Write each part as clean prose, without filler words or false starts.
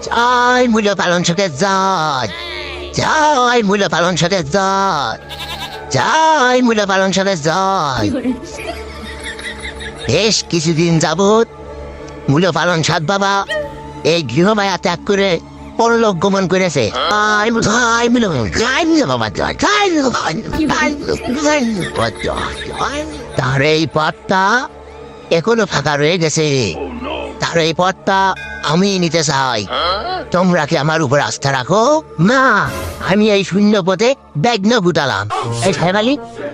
জয় মূল্য পালন শোকের জয়, জয় মূল্য পালন শোকের জয়, জয় মূল্য পালন শোকের জয়। বেশ কিছুদিন যাবৎ মূল্য পালন সাত বাবা এই গৃহমায়া ত্যাগ করে পরলোক গমন করেছে। তার এই পথটা এখনো ফাঁকা রয়ে গেছে, তার এই পথটা আমি নিতে চাই। তোমরা কি আমার উপর আস্থা রাখো? না, আমি এই শূন্য পথে বিঘ্ন ঘটালাম। এই সাহেব আলী,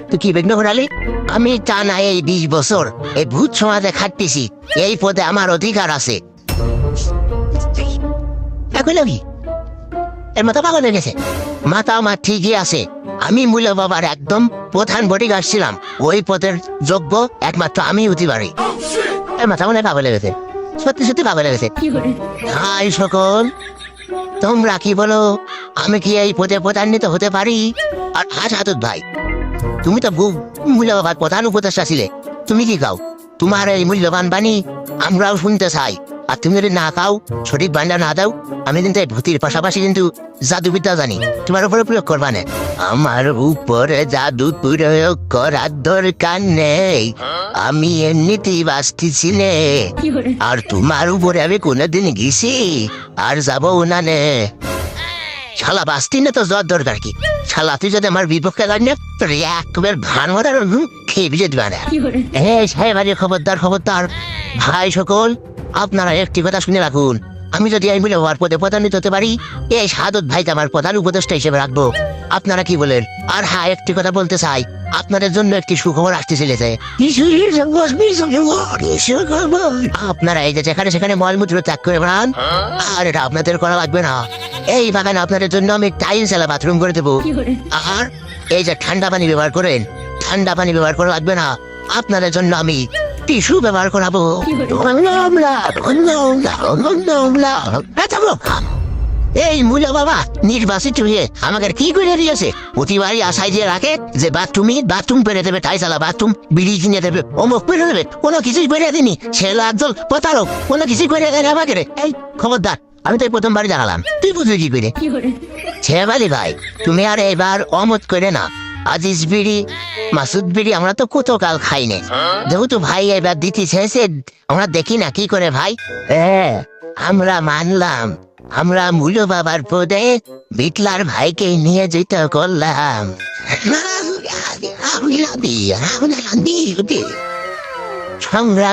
তুই কি বিঘ্ন ঘটালি? আমি টানা এই 20 বছর এই ভূত সমাজে খাটতেছি, এই পথে আমার অধিকার আছে। এখন কি এর মাথা পাগল হয়ে গেছে? মাথা আমার ঠিকই আছে। আমি মূল্য বাবার একদম প্রধান বডিগার্ড ছিলাম, ওই পথের যোগ্য একমাত্র আমি হতে পারি। এর মাথা মনে পাগল হয়ে গেছে, সত্যি সত্যি পাগল হয়ে গেছে। হাই সকল, তোমরা কি বলো, আমি কি এই পথে প্রধান্বিত হতে পারি? আর হাসাতুত ভাই, তুমি তো মূল্য বাবার প্রধান উপদেষ্টা ছিলে, তুমি কি কাও? তোমার এই মূল্যবান বাণী আমরাও শুনতে চাই। আর তুমি যদি না খাও, সঠিক বান্ডা না দাও, আমি কিন্তু এই ভূতির পাশাপাশি কিন্তু জাদুবিদ্যা জানি, তোমার উপরে প্রয়োগ করবা না। আমার উপরে জাদু প্রয়োগ করার দরকার নেই, আমি এমনিতেই বাঁচতেছি নে। আর তোমার উপরে আমি কোনোদিন গেছি আর যাবো না নে। শালা বাঁচতি না তো যাওয়ার দরকার কি? শালা তুই যদি আমার বিপক্ষে গান তোর একবার ভান মারার খেয়ে বিজে দিবা না। হ্যাঁ সাহেব আলী, খবরদার খবরদার। ভাই সকল, আপনারা একটি কথা শুনে রাখুন, আমি যদি এই মূল্য হওয়ার পদে প্রধানিত হতে পারি, এই সাদত ভাইকে আমার প্রধান উপদেষ্টা হিসেবে রাখবো। আপনারা কি বলেন? আর হ্যাঁ, একটি কথা বলতে চাই, আপনাদের জন্য একটি সুখবর আসতে চলেছে। আপনারা এই যে যেখানে সেখানে মলমূত্র ত্যাগ করে বেড়ান, আর এটা আপনাদের করা লাগবে না। এই বাগানে আপনাদের জন্য আমি টাইলস এলা বাথরুম করে দেবো। আর এই যে ঠান্ডা পানি ব্যবহার করেন, ঠান্ডা পানি ব্যবহার করা লাগবে না, আপনাদের জন্য আমি টিস্যু ব্যবহার করাবো। এই মূল্য বাবা নির্বাচিত হয়ে আমাকে কি করে দিয়েছে? প্রতিবারই আশায় দিয়ে রাখে যে বাথরুম পেরে দেবে, টাইসালা বাথরুম বিড়ি কিনে দেবে, অমুক পেরে দেবে, কোনো কিছুই পেরে দিনি। ছেলে একদল প্রতারক, কোনো কিছুই করে দেয় আমাকে। এই খবরদার, আমি তো প্রথমবারই জানালাম, তুই বুঝলি কি করে? ছেবালি ভাই, তুমি আর এবার অমত করে না। আজিজ বিড়ি, মাসুদ বিড়ি আমরা তো কত কাল খাই না, যেহেতু ভাই এবার দিতে চেয়েছে, আমরা দেখি না কি করে ভাই। আমরা মানলাম, আমরা মূল্য বাবার পদে বিটলার ভাইকে নিয়ে যেতে করলাম। সংগ্রাম